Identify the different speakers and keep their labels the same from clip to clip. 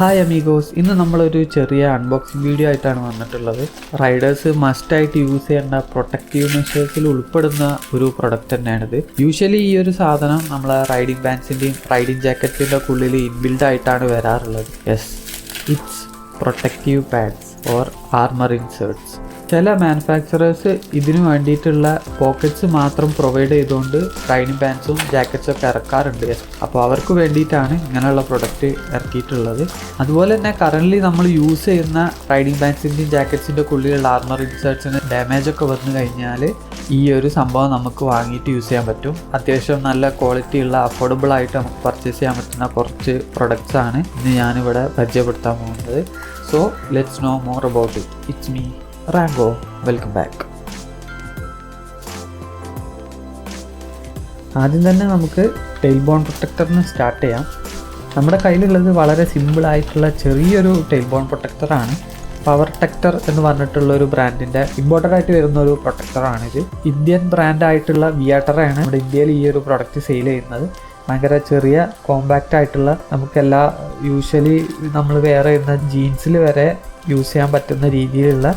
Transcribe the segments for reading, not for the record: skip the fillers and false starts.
Speaker 1: Hi amigos, ഇന്ന് നമ്മളൊരു ചെറിയ അൺബോക്സിങ് വീഡിയോ ആയിട്ടാണ് വന്നിട്ടുള്ളത്. റൈഡേഴ്സ് മസ്റ്റായിട്ട് യൂസ് ചെയ്യേണ്ട പ്രൊട്ടക്റ്റീവ് മെഷേഴ്സിൽ ഉൾപ്പെടുന്ന ഒരു പ്രൊഡക്റ്റ് തന്നെയാണിത്. യൂഷ്വലി ഈ ഒരു സാധനം നമ്മളെ റൈഡിങ് പാൻസിൻ്റെയും റൈഡിങ് ജാക്കറ്റിൻ്റെ ഉള്ളിൽ ഇൻബിൽഡ് ആയിട്ടാണ് വരാറുള്ളത്. Yes, it's protective pads or armour inserts. ചില മാനുഫാക്ചറേഴ്സ് ഇതിനു വേണ്ടിയിട്ടുള്ള പോക്കറ്റ്സ് മാത്രം പ്രൊവൈഡ് ചെയ്തുകൊണ്ട് റൈഡിങ് പാൻസും ജാക്കറ്റ്സും ഒക്കെ ഇറക്കാറുണ്ട്. അപ്പോൾ അവർക്ക് വേണ്ടിയിട്ടാണ് ഇങ്ങനെയുള്ള പ്രൊഡക്റ്റ് ഇറക്കിയിട്ടുള്ളത്. അതുപോലെ തന്നെ കറൻ്റ്ലി നമ്മൾ യൂസ് ചെയ്യുന്ന റൈഡിങ് പാൻസിൻ്റെയും ജാക്കറ്റ്സിൻ്റെ ഉള്ളിലുള്ള ആർമർ ഇൻസേർട്സിന് ഡാമേജ് ഒക്കെ വന്നു കഴിഞ്ഞാൽ ഈ ഒരു സംഭവം നമുക്ക് വാങ്ങിയിട്ട് യൂസ് ചെയ്യാൻ പറ്റും. അത്യാവശ്യം നല്ല ക്വാളിറ്റി ഉള്ള അഫോർഡബിൾ ആയിട്ട് നമുക്ക് പർച്ചേസ് ചെയ്യാൻ പറ്റുന്ന കുറച്ച് പ്രൊഡക്ട്സ് ആണ് ഇന്ന് ഞാനിവിടെ പരിചയപ്പെടുത്താൻ പോകുന്നത്. So let's know more about it. It's me Rango, welcome back. ആദ്യം തന്നെ നമുക്ക് ടെയിൽ ബോൺ പ്രൊട്ടക്ടറിന് സ്റ്റാർട്ട് ചെയ്യാം. നമ്മുടെ കയ്യിലുള്ളത് വളരെ സിമ്പിളായിട്ടുള്ള ചെറിയൊരു ടെയിൽ ബോൺ പ്രൊട്ടക്ടറാണ്. പവർടെക്ടർ എന്ന് പറഞ്ഞിട്ടുള്ള ഒരു ബ്രാൻഡിൻ്റെ ഇമ്പോർട്ടൻ്റ് ആയിട്ട് വരുന്ന ഒരു പ്രൊട്ടക്ടറാണിത്. ഇന്ത്യൻ ബ്രാൻഡായിട്ടുള്ള വിയാട്ടറാണ് നമ്മുടെ ഇന്ത്യയിൽ ഈ ഒരു പ്രൊഡക്റ്റ് സെയിൽ ചെയ്യുന്നത്. ഭയങ്കര ചെറിയ കോമ്പാക്റ്റ് ആയിട്ടുള്ള നമുക്കെല്ലാ യൂഷ്വലി നമ്മൾ വെയർ ചെയ്യുന്ന ജീൻസിൽ വരെ യൂസ് ചെയ്യാൻ പറ്റുന്ന രീതിയിലുള്ള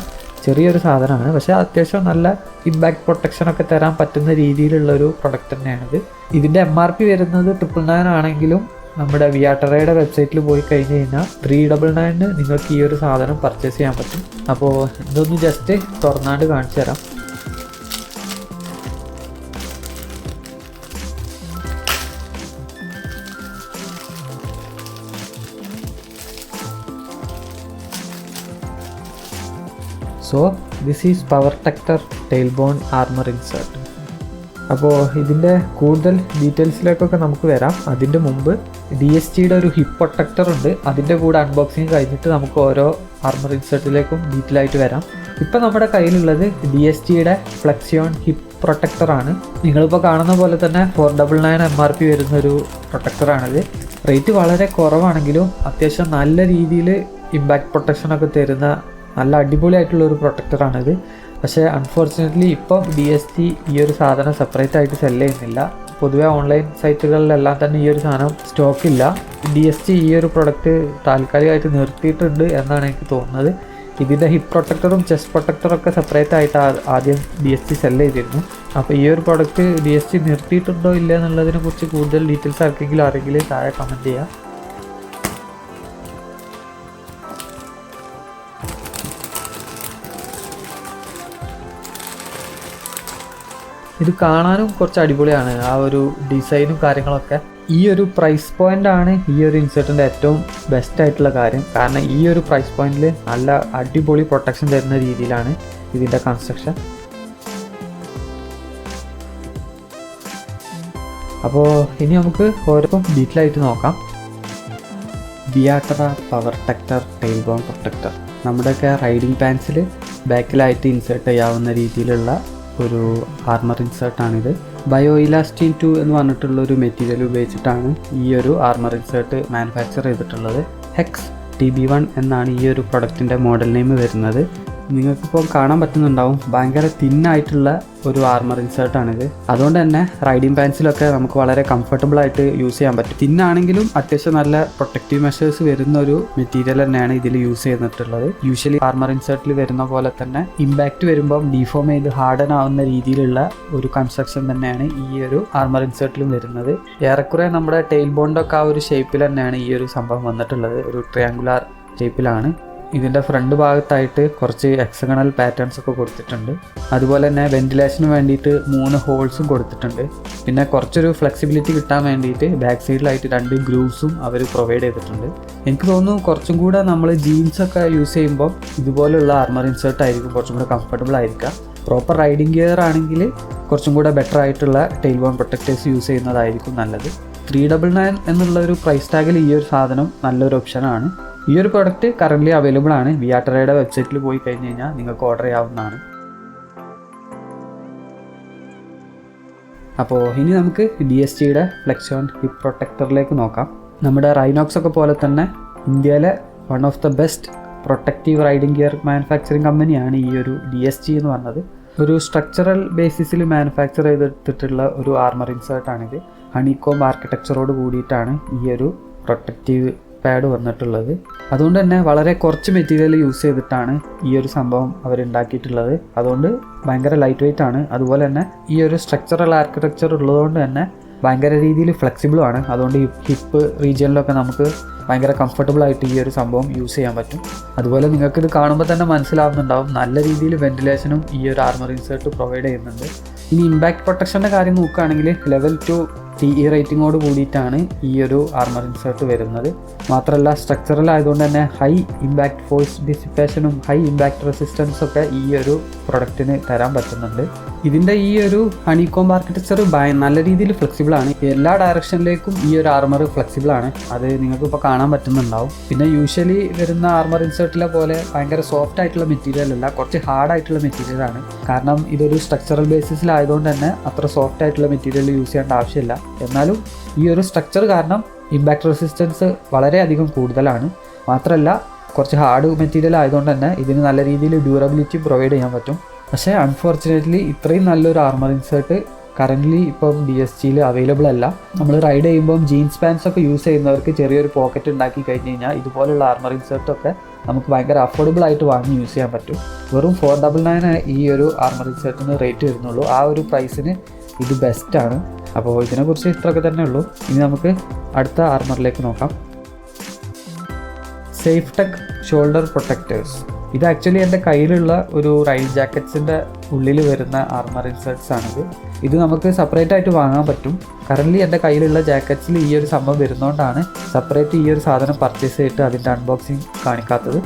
Speaker 1: ചെറിയൊരു സാധനമാണ്. പക്ഷേ അത്യാവശ്യം നല്ല ഇമ്പാക്ട് പ്രൊട്ടക്ഷനൊക്കെ തരാൻ പറ്റുന്ന രീതിയിലുള്ളൊരു പ്രൊഡക്റ്റ് തന്നെയാണിത്. ഇതിൻ്റെ MRP വരുന്നത് 999 ആണെങ്കിലും നമ്മുടെ വിയാട്ടറയുടെ വെബ്സൈറ്റിൽ പോയി കഴിഞ്ഞ് കഴിഞ്ഞാൽ 399 നിങ്ങൾക്ക് ഈ ഒരു സാധനം പർച്ചേസ് ചെയ്യാൻ പറ്റും. അപ്പോൾ ഇതൊന്ന് ജസ്റ്റ് തുറന്നാണ്ട് കാണിച്ചു തരാം. So this is Powertector tail bone armour insert. അപ്പോൾ ഇതിൻ്റെ കൂടുതൽ ഡീറ്റെയിൽസിലേക്കൊക്കെ നമുക്ക് വരാം. അതിൻ്റെ മുമ്പ് DSGയുടെ ഒരു ഹിപ്പ് പ്രൊട്ടക്ടർ ഉണ്ട്. അതിൻ്റെ കൂടെ അൺബോക്സിങ് കഴിഞ്ഞിട്ട് നമുക്ക് ഓരോ ആർമർ ഇൻസേർട്ടിലേക്കും ഡീറ്റെയിൽ ആയിട്ട് വരാം. ഇപ്പോൾ നമ്മുടെ കയ്യിലുള്ളത് DSGയുടെ ഫ്ലെക്സിയോൺ ഹിപ്പ് പ്രൊട്ടക്ടറാണ്. നിങ്ങളിപ്പോൾ കാണുന്ന പോലെ തന്നെ 499 MRP വരുന്നൊരു പ്രൊട്ടക്ടറാണിത്. റേറ്റ് വളരെ കുറവാണെങ്കിലും അത്യാവശ്യം നല്ല രീതിയിൽ ഇമ്പാക്ട് പ്രൊട്ടക്ഷനൊക്കെ തരുന്ന നല്ല അടിപൊളിയായിട്ടുള്ളൊരു പ്രൊട്ടക്ടറാണിത്. പക്ഷേ അൺഫോർച്ചുനേറ്റ്ലി ഇപ്പം DSG ഈ ഒരു സാധനം സെപ്പറേറ്റ് ആയിട്ട് സെല് ചെയ്യുന്നില്ല. പൊതുവേ ഓൺലൈൻ സൈറ്റുകളിലെല്ലാം തന്നെ ഈ ഒരു സാധനം സ്റ്റോക്കില്ല. DSG ഈ ഒരു പ്രൊഡക്റ്റ് താൽക്കാലികമായിട്ട് നിർത്തിയിട്ടുണ്ട് എന്നാണ് എനിക്ക് തോന്നുന്നത്. ഇതിൻ്റെ ഹിപ്പ് പ്രൊട്ടക്ടറും ചെസ്റ്റ് പ്രൊട്ടക്ടറും ഒക്കെ സെപ്പറേറ്റ് ആയിട്ട് ആദ്യം DSG സെല് ചെയ്തിരുന്നു. അപ്പോൾ ഈ ഒരു പ്രൊഡക്റ്റ് DSG നിർത്തിയിട്ടുണ്ടോ ഇല്ല എന്നുള്ളതിനെ കുറിച്ച് കൂടുതൽ ഡീറ്റെയിൽസ് ആർക്കെങ്കിലും അറിയെങ്കിൽ താഴെ കമൻറ്റ് ചെയ്യുക. ഇത് കാണാനും കുറച്ച് അടിപൊളിയാണ്, ആ ഒരു ഡിസൈനും കാര്യങ്ങളൊക്കെ. ഈ ഒരു പ്രൈസ് പോയിൻ്റാണ് ഈ ഒരു ഇൻസേർട്ടിൻ്റെ ഏറ്റവും ബെസ്റ്റ് ആയിട്ടുള്ള കാര്യം. കാരണം ഈ ഒരു പ്രൈസ് പോയിന്റിൽ നല്ല അടിപൊളി പ്രൊട്ടക്ഷൻ തരുന്ന രീതിയിലാണ് ഇതിൻ്റെ കൺസ്ട്രക്ഷൻ. അപ്പോൾ ഇനി നമുക്ക് ഓരോ ഡീറ്റെയിൽ ആയിട്ട് നോക്കാം. വിയാട്ടറ പവർടെക്ടർ ടെയിൽ ബോൺ പ്രൊട്ടക്ടർ നമ്മുടെയൊക്കെ റൈഡിങ് പാൻസിൽ ബാക്കിലായിട്ട് ഇൻസേർട്ട് ചെയ്യാവുന്ന രീതിയിലുള്ള ഒരു ആർമർ ഇൻസേർട്ടാണിത്. ബയോ ഇലാസ്റ്റിൻ 2 എന്ന് പറഞ്ഞിട്ടുള്ളൊരു മെറ്റീരിയൽ ഉപയോഗിച്ചിട്ടാണ് ഈ ഒരു ആർമർ ഇൻസേർട്ട് മാനുഫാക്ചർ ചെയ്തിട്ടുള്ളത്. ഹെക്സ് TB1 എന്നാണ് ഈ ഒരു പ്രൊഡക്റ്റിൻ്റെ മോഡൽ നെയിം വരുന്നത്. നിങ്ങൾക്കിപ്പോൾ കാണാൻ പറ്റുന്നുണ്ടാവും, ഭയങ്കര തിന്നായിട്ടുള്ള ഒരു ആർമർ ഇൻസേർട്ടാണിത്. അതുകൊണ്ട് തന്നെ റൈഡിങ് പാൻസിലൊക്കെ നമുക്ക് വളരെ കംഫർട്ടബിൾ ആയിട്ട് യൂസ് ചെയ്യാൻ പറ്റും. തിന്നാണെങ്കിലും അത്യാവശ്യം നല്ല പ്രൊട്ടക്റ്റീവ് മെഷേഴ്സ് വരുന്ന ഒരു മെറ്റീരിയൽ തന്നെയാണ് ഇതിൽ യൂസ് ചെയ്തിട്ടുള്ളത്. യൂഷ്വലി ആർമർ ഇൻസേർട്ടിൽ വരുന്ന പോലെ തന്നെ ഇമ്പാക്റ്റ് വരുമ്പം ഡീഫോം ചെയ്ത് ഹാർഡൻ ആവുന്ന രീതിയിലുള്ള ഒരു കൺസ്ട്രക്ഷൻ തന്നെയാണ് ഈ ഒരു ആർമർ ഇൻസേർട്ടിലും വരുന്നത്. ഏറെക്കുറെ നമ്മുടെ ടെയിൽ ബോണ്ടൊക്കെ ആ ഒരു ഷേപ്പിൽ തന്നെയാണ് ഈ ഒരു സംഭവം വന്നിട്ടുള്ളത്. ഒരു ട്രയാങ്കുലാർ ഷേപ്പിലാണ്. ഇതിൻ്റെ ഫ്രണ്ട് ഭാഗത്തായിട്ട് കുറച്ച് ഹെക്സഗണൽ പാറ്റേൺസ് ഒക്കെ കൊടുത്തിട്ടുണ്ട്. അതുപോലെ തന്നെ വെന്റിലേഷന് വേണ്ടിയിട്ട് 3 ഹോൾസും കൊടുത്തിട്ടുണ്ട്. പിന്നെ കുറച്ചൊരു ഫ്ലെക്സിബിലിറ്റി കിട്ടാൻ വേണ്ടിയിട്ട് ബാക്ക് സൈഡിലായിട്ട് 2 ഗ്രൂവ്സും അവർ പ്രൊവൈഡ് ചെയ്തിട്ടുണ്ട്. എനിക്ക് തോന്നുന്നു കുറച്ചും കൂടെ നമ്മൾ ജീൻസൊക്കെ യൂസ് ചെയ്യുമ്പോൾ ഇതുപോലുള്ള ആർമർ ഇൻസേർട്ട് ആയിരിക്കും കുറച്ചും കൂടെ കംഫർട്ടബിൾ ആയിരിക്കുക. പ്രോപ്പർ റൈഡിങ് ഗിയർ ആണെങ്കിൽ കുറച്ചും കൂടെ ബെറ്റർ ആയിട്ടുള്ള ടെയിൽ ബോൺ പ്രൊട്ടക്ടേഴ്സ് യൂസ് ചെയ്യുന്നതായിരിക്കും നല്ലത്. 399 എന്നുള്ള ഒരു പ്രൈസ് ടാഗിൽ ഈ ഒരു സാധനം നല്ലൊരു ഓപ്ഷനാണ്. ഈ ഒരു പ്രൊഡക്റ്റ് കറൻ്റ്ലി അവൈലബിൾ ആണ്. വിയാട്ടറയുടെ വെബ്സൈറ്റിൽ പോയി കഴിഞ്ഞ് കഴിഞ്ഞാൽ നിങ്ങൾക്ക് ഓർഡർ ചെയ്യാവുന്നതാണ്. അപ്പോൾ ഇനി നമുക്ക് DSGയുടെ ഫ്ലെക്സിയോൺ ഹിപ്പ് പ്രൊട്ടക്ടറിലേക്ക് നോക്കാം. നമ്മുടെ റൈനോക്സ് ഒക്കെ പോലെ തന്നെ ഇന്ത്യയിലെ one of the best protective riding gear manufacturing കമ്പനിയാണ് ഈ ഒരു DSG എന്ന് പറഞ്ഞത്. ഒരു സ്ട്രക്ചറൽ ബേസിസിൽ മാനുഫാക്ചർ ചെയ്തെടുത്തിട്ടുള്ള ഒരു ആർമർ ഇൻസേർട്ടാണിത്. ഹണികോംബ് ആർക്കിടെക്ചറോട് കൂടിയിട്ടാണ് ഈ ഒരു പ്രൊട്ടക്റ്റീവ് പാഡ് വന്നിട്ടുള്ളത്. അതുകൊണ്ട് തന്നെ വളരെ കുറച്ച് മെറ്റീരിയൽ യൂസ് ചെയ്തിട്ടാണ് ഈ ഒരു സംഭവം അവരുണ്ടാക്കിയിട്ടുള്ളത്. അതുകൊണ്ട് ഭയങ്കര ലൈറ്റ് വെയിറ്റ് ആണ്. അതുപോലെ തന്നെ ഈ ഒരു സ്ട്രക്ചറൽ ആർക്കിടെക്ചർ ഉള്ളതുകൊണ്ട് തന്നെ ഭയങ്കര രീതിയിൽ ഫ്ലെക്സിബിളും ആണ്. അതുകൊണ്ട് ഹിപ്പ് റീജിയനിലൊക്കെ നമുക്ക് ഭയങ്കര കംഫർട്ടബിൾ ആയിട്ട് ഈ ഒരു സംഭവം യൂസ് ചെയ്യാൻ പറ്റും. അതുപോലെ നിങ്ങൾക്കിത് കാണുമ്പോൾ തന്നെ മനസ്സിലാവുന്നുണ്ടാവും, നല്ല രീതിയിൽ വെന്റിലേഷനും ഈ ഒരു ആർമർ ഇൻസേർട്ട് പ്രൊവൈഡ് ചെയ്യുന്നുണ്ട്. ഇനി ഇമ്പാക്ട് പ്രൊട്ടക്ഷൻ്റെ കാര്യം നോക്കുകയാണെങ്കിൽ ലെവൽ 2 CE റേറ്റിങ്ങോട് കൂടിയിട്ടാണ് ഈ ഒരു ആർമർ ഇൻസേർട്ട് വരുന്നത്. മാത്രമല്ല സ്ട്രക്ചറൽ ആയതുകൊണ്ട് തന്നെ ഹൈ ഇമ്പാക്ട് ഫോഴ്സ് ഡിസിപ്പേഷനും ഹൈ ഇമ്പാക്ട് റെസിസ്റ്റൻസും ഒക്കെ ഈ ഒരു പ്രൊഡക്റ്റിന് തരാൻ പറ്റുന്നുണ്ട്. ഇതിൻ്റെ ഈ ഒരു ഹണികോംബ് ആർക്കിടെക്ചർ നല്ല രീതിയിൽ ഫ്ലെക്സിബിൾ ആണ്. എല്ലാ ഡയറക്ഷനിലേക്കും ഈ ഒരു ആർമർ ഫ്ലെക്സിബിൾ ആണ്. അത് നിങ്ങൾക്ക് ഇപ്പോൾ കാണാൻ പറ്റുന്നുണ്ടാവും. പിന്നെ യൂഷ്വലി വരുന്ന ആർമർ ഇൻസേർട്ടിലെ പോലെ ഭയങ്കര സോഫ്റ്റ് ആയിട്ടുള്ള മെറ്റീരിയൽ അല്ല, കുറച്ച് ഹാർഡ് ആയിട്ടുള്ള മെറ്റീരിയൽ ആണ്. കാരണം ഇതൊരു സ്ട്രക്ചറൽ ബേസിസിലായതുകൊണ്ട് തന്നെ അത്ര സോഫ്റ്റ് ആയിട്ടുള്ള മെറ്റീരിയൽ യൂസ് ചെയ്യേണ്ട ആവശ്യമില്ല. എന്നാലും ഈ ഒരു സ്ട്രക്ചർ കാരണം ഇമ്പാക്ട് റെസിസ്റ്റൻസ് വളരെയധികം കൂടുതലാണ്. മാത്രമല്ല കുറച്ച് ഹാർഡ് മെറ്റീരിയൽ ആയതുകൊണ്ട് തന്നെ ഇതിന് നല്ല രീതിയിൽ ഡ്യൂറബിലിറ്റി പ്രൊവൈഡ് ചെയ്യാൻ പറ്റും. പക്ഷേ അൺഫോർച്ചുനേറ്റ്ലി ഇത്രയും നല്ലൊരു ആർമർ ഇൻസേർട്ട് കറൻ്റ്ലി ഇപ്പം DSGയിൽ അവൈലബിൾ അല്ല. നമ്മൾ റൈഡ് ചെയ്യുമ്പം ജീൻസ് പാൻസ് ഒക്കെ യൂസ് ചെയ്യുന്നവർക്ക് ചെറിയൊരു പോക്കറ്റ് ഉണ്ടാക്കി കഴിഞ്ഞ് കഴിഞ്ഞാൽ ഇതുപോലുള്ള ആർമർ ഇൻസേർട്ടൊക്കെ നമുക്ക് ഭയങ്കര അഫോർഡബിൾ ആയിട്ട് വാങ്ങി യൂസ് ചെയ്യാൻ പറ്റും. വെറും 499 ഈ ഒരു ആർമർ ഇൻസേർട്ടിന് റേറ്റ് വരുന്നുള്ളൂ. ആ ഒരു പ്രൈസിന് ഇത് ബെസ്റ്റാണ്. അപ്പോൾ ഇതിനെക്കുറിച്ച് ഇത്രയൊക്കെ തന്നെ ഉള്ളൂ. ഇനി നമുക്ക് അടുത്ത ആർമറിലേക്ക് നോക്കാം. സേഫ്ടെക് ഷോൾഡർ പ്രൊട്ടക്റ്റേഴ്സ്. ഇത് ആക്ച്വലി എൻ്റെ കയ്യിലുള്ള ഒരു റൈഡ് ജാക്കറ്റ്സിൻ്റെ ഉള്ളിൽ വരുന്ന ആർമർ ഇൻസേർട്ട്സ് ആണിത്. ഇത് നമുക്ക് സെപ്പറേറ്റ് ആയിട്ട് വാങ്ങാൻ പറ്റും. കറൻ്റ്ലി എൻ്റെ കയ്യിലുള്ള ജാക്കറ്റ്സിൽ ഈ ഒരു സംഭവം വരുന്നതുകൊണ്ടാണ് സെപ്പറേറ്റ് ഈ ഒരു സാധനം പർച്ചേസ് ചെയ്തിട്ട് അതിൻ്റെ അൺബോക്സിങ് കാണിക്കാത്തത്.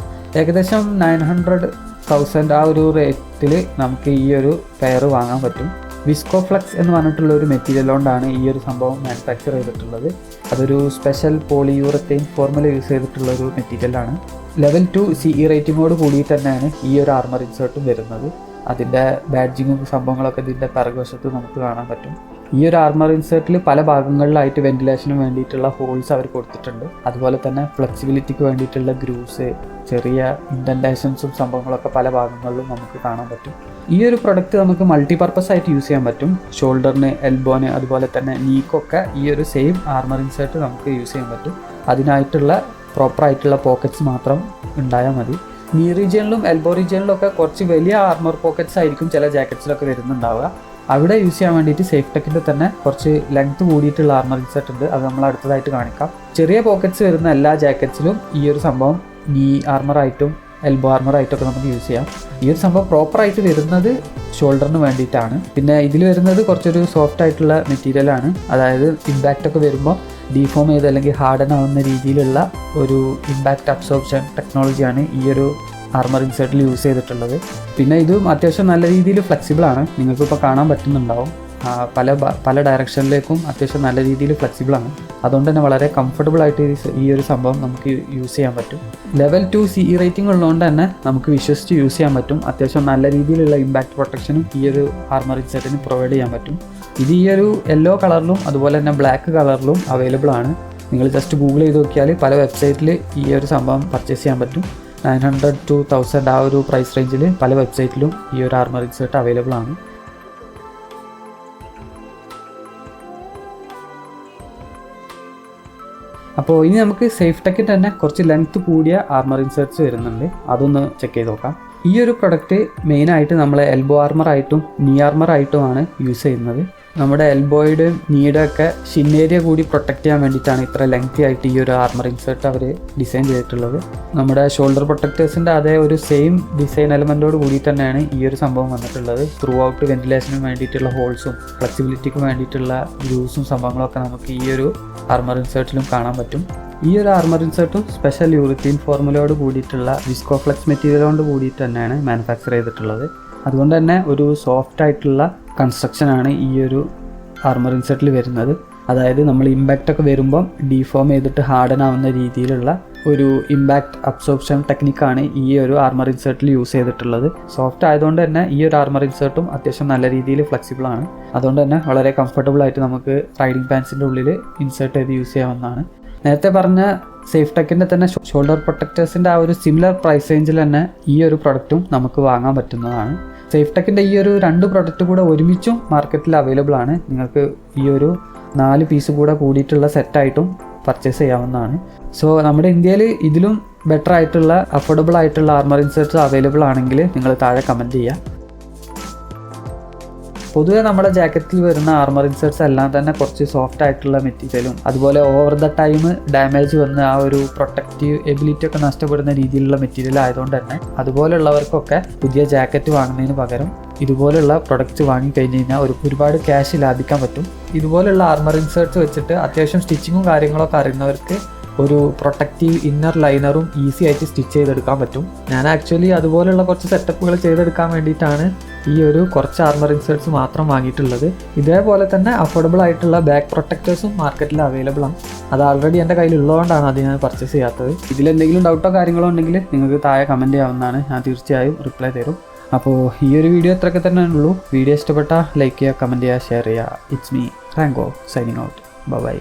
Speaker 1: ഏകദേശം 900,000 ആ ഒരു റേറ്റിൽ നമുക്ക് ഈ ഒരു പെയർ വാങ്ങാൻ പറ്റും. വിസ്കോഫ്ലെക്സ് എന്ന് പറഞ്ഞിട്ടുള്ള ഒരു മെറ്റീരിയൽ കൊണ്ടാണ് ഈ ഒരു സംഭവം മാനുഫാക്ചർ ചെയ്തിട്ടുള്ളത്. അതൊരു സ്പെഷ്യൽ പോളിയൂറത്തൈൻ ഫോർമുല യൂസ് ചെയ്തിട്ടുള്ള ഒരു മെറ്റീരിയലാണ്. ലെവൽ 2 CE റേറ്റിങ്ങോട് കൂടി തന്നെയാണ് ഈ ഒരു ആർമർ ഇൻസേർട്ടും വരുന്നത്. അതിൻ്റെ ബാഡ്ജിങ്ങും സംഭവങ്ങളൊക്കെ ഇതിൻ്റെ പിറകുവശത്ത് നമുക്ക് കാണാൻ പറ്റും. ഈ ഒരു ആർമർ ഇൻസേർട്ടിൽ പല ഭാഗങ്ങളിലായിട്ട് വെന്റിലേഷന് വേണ്ടിയിട്ടുള്ള ഹോൾസ് അവർ കൊടുത്തിട്ടുണ്ട്. അതുപോലെ തന്നെ ഫ്ലെക്സിബിലിറ്റിക്ക് വേണ്ടിയിട്ടുള്ള ഗ്രൂവ്സ്, ചെറിയ ഇൻഡൻറ്റേഷൻസും സംഭവങ്ങളൊക്കെ പല ഭാഗങ്ങളിലും നമുക്ക് കാണാൻ പറ്റും. ഈ ഒരു പ്രൊഡക്റ്റ് നമുക്ക് മൾട്ടിപർപ്പസ് ആയിട്ട് യൂസ് ചെയ്യാൻ പറ്റും. ഷോൾഡറിന്, എൽബോന്, അതുപോലെ തന്നെ നീക്കൊക്കെ ഈ ഒരു സെയിം ആർമർ ഇൻസേർട്ട് നമുക്ക് യൂസ് ചെയ്യാൻ പറ്റും. അതിനായിട്ടുള്ള പ്രോപ്പറായിട്ടുള്ള പോക്കറ്റ്സ് മാത്രം ഉണ്ടായാൽ മതി. നീ റീജിയനിലും എൽബോ റീജിയനിലും ഒക്കെ കുറച്ച് വലിയ ആർമർ പോക്കറ്റ്സ് ആയിരിക്കും ചില ജാക്കറ്റ്സിലൊക്കെ വരുന്നുണ്ടാവുക. അവിടെ യൂസ് ചെയ്യാൻ വേണ്ടിയിട്ട് സേഫ്ടെക്കിൻ്റെ തന്നെ കുറച്ച് ലെങ്ത് കൂടിയിട്ടുള്ള ആർമർ ഇൻസേർട്ട് ഉണ്ട്. അത് നമ്മൾ അടുത്തതായിട്ട് കാണിക്കാം. ചെറിയ പോക്കറ്റ്സ് വരുന്ന എല്ലാ ജാക്കറ്റ്സിലും ഈ ഒരു സംഭവം നീ ആർമറായിട്ടും എൽബോ ആർമറായിട്ടൊക്കെ നമുക്ക് യൂസ് ചെയ്യാം. ഈ ഒരു സംഭവം പ്രോപ്പറായിട്ട് വരുന്നത് ഷോൾഡറിന് വേണ്ടിയിട്ടാണ്. പിന്നെ ഇതിൽ വരുന്നത് കുറച്ചൊരു സോഫ്റ്റ് ആയിട്ടുള്ള മെറ്റീരിയലാണ്. അതായത് ഇമ്പാക്റ്റ് ഒക്കെ വരുമ്പോൾ ഡീഫോം ചെയ്ത് അല്ലെങ്കിൽ ഹാർഡൻ ആവുന്ന രീതിയിലുള്ള ഒരു ഇമ്പാക്റ്റ് അബ്സോർപ്ഷൻ ടെക്നോളജിയാണ് ഈ ഒരു ആർമർ ഇൻസേർട്ടിൽ യൂസ് ചെയ്തിട്ടുള്ളത്. പിന്നെ ഇതും അത്യാവശ്യം നല്ല രീതിയിൽ ഫ്ലെക്സിബിളാണ്. നിങ്ങൾക്കിപ്പോൾ കാണാൻ പറ്റുന്നുണ്ടാവും. പല ഡയറക്ഷനിലേക്കും അത്യാവശ്യം നല്ല രീതിയിൽ ഫ്ലെക്സിബിളാണ്. അതുകൊണ്ട് തന്നെ വളരെ കംഫർട്ടബിൾ ആയിട്ട് ഈ ഒരു സംഭവം നമുക്ക് യൂസ് ചെയ്യാൻ പറ്റും. ലെവൽ 2 CE റേറ്റിംഗ് ഉള്ളതുകൊണ്ട് തന്നെ നമുക്ക് വിശ്വസിച്ച് യൂസ് ചെയ്യാൻ പറ്റും. അത്യാവശ്യം നല്ല രീതിയിലുള്ള ഇമ്പാക്റ്റ് പ്രൊട്ടക്ഷനും ഈ ഒരു ആർമർ ഇൻസേർട്ടിന് പ്രൊവൈഡ് ചെയ്യാൻ പറ്റും. ഇത് ഈ ഒരു യെല്ലോ കളറിലും അതുപോലെ തന്നെ ബ്ലാക്ക് കളറിലും അവൈലബിൾ ആണ്. നിങ്ങൾ ജസ്റ്റ് ഗൂഗിൾ ചെയ്ത് നോക്കിയാൽ പല വെബ്സൈറ്റിൽ ഈ ഒരു സംഭവം പർച്ചേസ് ചെയ്യാൻ പറ്റും. 900 to 1000 ആ ഒരു പ്രൈസ് റേഞ്ചിൽ പല വെബ്സൈറ്റിലും ഈ ഒരു ആർമർ ഇൻസേർട്ട് അവൈലബിൾ ആണ്. അപ്പോൾ ഇനി നമുക്ക് സേഫ്ടെക്കിൻ്റെ തന്നെ കുറച്ച് ലെങ്ത് കൂടിയ ആർമർ ഇൻസേർട്ട്സ് വരുന്നുണ്ട്. അതൊന്ന് ചെക്ക് ചെയ്ത് നോക്കാം. ഈ ഒരു പ്രൊഡക്റ്റ് മെയിനായിട്ട് നമ്മൾ എൽബോ ആർമറായിട്ടും നീ ആർമറായിട്ടുമാണ് യൂസ് ചെയ്യുന്നത്. നമ്മുടെ എൽബോയുടെയും നീയുടെ ഒക്കെ ഷിൻ ഏരിയ കൂടി പ്രൊട്ടക്റ്റ് ചെയ്യാൻ വേണ്ടിയിട്ടാണ് ഇത്ര ലെങ്തി ആയിട്ട് ഈ ഒരു ആർമർ ഇൻസേർട്ട് അവർ ഡിസൈൻ ചെയ്തിട്ടുള്ളത്. നമ്മുടെ ഷോൾഡർ പ്രൊട്ടക്റ്റേഴ്സിൻ്റെ അതേ ഒരു സെയിം ഡിസൈൻ എലമെൻറ്റോട് കൂടി തന്നെയാണ് ഈ ഒരു സംഭവം വന്നിട്ടുള്ളത്. ത്രൂ ഔട്ട് വെന്റിലേഷന് വേണ്ടിയിട്ടുള്ള ഹോൾസും ഫ്ലെക്സിബിലിറ്റിക്ക് വേണ്ടിയിട്ടുള്ള ഗ്രൂസും സംഭവങ്ങളൊക്കെ നമുക്ക് ഈ ഒരു ആർമർ ഇൻസേർട്ടിലും കാണാൻ പറ്റും. ഈ ഒരു ആർമർ ഇൻസേർട്ടും സ്പെഷ്യൽ യൂറിത്തീൻ ഫോർമുലയോട് കൂടിയിട്ടുള്ള വിസ്കോഫ്ലെക്സ് മെറ്റീരിയൽ കൊണ്ട് കൂടിയിട്ട് തന്നെയാണ് മാനുഫാക്ചർ ചെയ്തിട്ടുള്ളത്. അതുകൊണ്ട് തന്നെ ഒരു സോഫ്റ്റ് ആയിട്ടുള്ള കൺസ്ട്രക്ഷനാണ് ഈ ഒരു ആർമർ ഇൻസേർട്ടിൽ വരുന്നത്. അതായത് നമ്മൾ ഇമ്പാക്റ്റ് ഒക്കെ വരുമ്പം ഡീഫോം ചെയ്തിട്ട് ഹാർഡൻ ആവുന്ന രീതിയിലുള്ള ഒരു ഇമ്പാക്റ്റ് അബ്സോർപ്ഷൻ ടെക്നിക്കാണ് ഈ ഒരു ആർമർ ഇൻസേർട്ടിൽ യൂസ് ചെയ്തിട്ടുള്ളത്. സോഫ്റ്റ് ആയതുകൊണ്ട് തന്നെ ഈ ഒരു ആർമർ ഇൻസേർട്ടും അത്യാവശ്യം നല്ല രീതിയിൽ ഫ്ലെക്സിബിൾ ആണ്. അതുകൊണ്ട് തന്നെ വളരെ കംഫർട്ടബിൾ ആയിട്ട് നമുക്ക് റൈഡിംഗ് പാൻസിൻ്റെ ഉള്ളിൽ ഇൻസേർട്ട് ചെയ്ത് യൂസ് ചെയ്യാവുന്നതാണ്. നേരത്തെ പറഞ്ഞ സേഫ്ടെക്കിൻ്റെ തന്നെ ഷോൾഡർ പ്രൊട്ടക്റ്റേഴ്സിൻ്റെ ആ ഒരു സിമിലർ പ്രൈസ് റേഞ്ചിൽ തന്നെ ഈ ഒരു പ്രൊഡക്റ്റും നമുക്ക് വാങ്ങാൻ പറ്റുന്നതാണ്. സേഫ്ടെക്കിൻ്റെ ഈ ഒരു 2 പ്രൊഡക്റ്റ് കൂടെ ഒരുമിച്ചും മാർക്കറ്റിൽ അവൈലബിൾ ആണ്. നിങ്ങൾക്ക് ഈ ഒരു 4 പീസ് കൂടെ കൂടിയിട്ടുള്ള സെറ്റായിട്ടും പർച്ചേസ് ചെയ്യാവുന്നതാണ്. സോ നമ്മുടെ ഇന്ത്യയിൽ ഇതിലും ബെറ്റർ ആയിട്ടുള്ള അഫോർഡബിൾ ആയിട്ടുള്ള ആർമർ ഇൻസേർട്ട്സ് അവൈലബിൾ ആണെങ്കിൽ നിങ്ങൾ താഴെ കമൻറ്റ് ചെയ്യുക. പൊതുവേ നമ്മുടെ ജാക്കറ്റിൽ വരുന്ന ആർമർ ഇൻസേർട്ട്സ് എല്ലാം തന്നെ കുറച്ച് സോഫ്റ്റ് ആയിട്ടുള്ള മെറ്റീരിയലും അതുപോലെ ഓവർ ദ ടൈം ഡാമേജ് വന്ന് ആ ഒരു പ്രൊട്ടക്റ്റീവ് എബിലിറ്റി ഒക്കെ നഷ്ടപ്പെടുന്ന രീതിയിലുള്ള മെറ്റീരിയൽ ആയതുകൊണ്ട് തന്നെ അതുപോലെയുള്ളവർക്കൊക്കെ പുതിയ ജാക്കറ്റ് വാങ്ങുന്നതിന് പകരം ഇതുപോലുള്ള പ്രൊഡക്റ്റ് വാങ്ങിക്കഴിഞ്ഞ് കഴിഞ്ഞാൽ ഒരുപാട് ക്യാഷ് ലാഭിക്കാൻ പറ്റും. ഇതുപോലുള്ള ആർമർ ഇൻസേർട്ട്സ് വെച്ചിട്ട് അത്യാവശ്യം സ്റ്റിച്ചിങ്ങും കാര്യങ്ങളൊക്കെ അറിയുന്നവർക്ക് ഒരു പ്രൊട്ടക്റ്റീവ് ഇന്നർ ലൈനറും ഈസി ആയിട്ട് സ്റ്റിച്ച് ചെയ്തെടുക്കാൻ പറ്റും. ഞാൻ ആക്ച്വലി അതുപോലെയുള്ള കുറച്ച് സെറ്റപ്പുകൾ ചെയ്തെടുക്കാൻ വേണ്ടിയിട്ടാണ് ഈ ഒരു കുറച്ച് ആർമർ ഇൻസേർട്ട്സ് മാത്രം വാങ്ങിയിട്ടുള്ളത്. ഇതേപോലെ തന്നെ അഫോർഡബിൾ ആയിട്ടുള്ള ബാക്ക് പ്രൊട്ടക്റ്റേഴ്സും മാർക്കറ്റിൽ അവൈലബിൾ ആണ്. അത് ആൾറെഡി എൻ്റെ കയ്യിലുള്ളതുകൊണ്ടാണ് അത് ഞാൻ പർച്ചേസ് ചെയ്യാത്തത്. ഇതിലെന്തെങ്കിലും ഡൗട്ടോ കാര്യങ്ങളോ ഉണ്ടെങ്കിൽ നിങ്ങൾക്ക് താഴെ കമൻറ്റ് ചെയ്യാവുന്നതാണ്. ഞാൻ തീർച്ചയായും റിപ്ലൈ തരും. അപ്പോൾ ഈ ഒരു വീഡിയോ ഇത്രയൊക്കെ തന്നെ ഉള്ളൂ. വീഡിയോ ഇഷ്ടപ്പെട്ടാൽ ലൈക്ക് ചെയ്യുക, കമൻറ്റ് ചെയ്യുക, ഷെയർ ചെയ്യുക. It's me Rango signing out. By.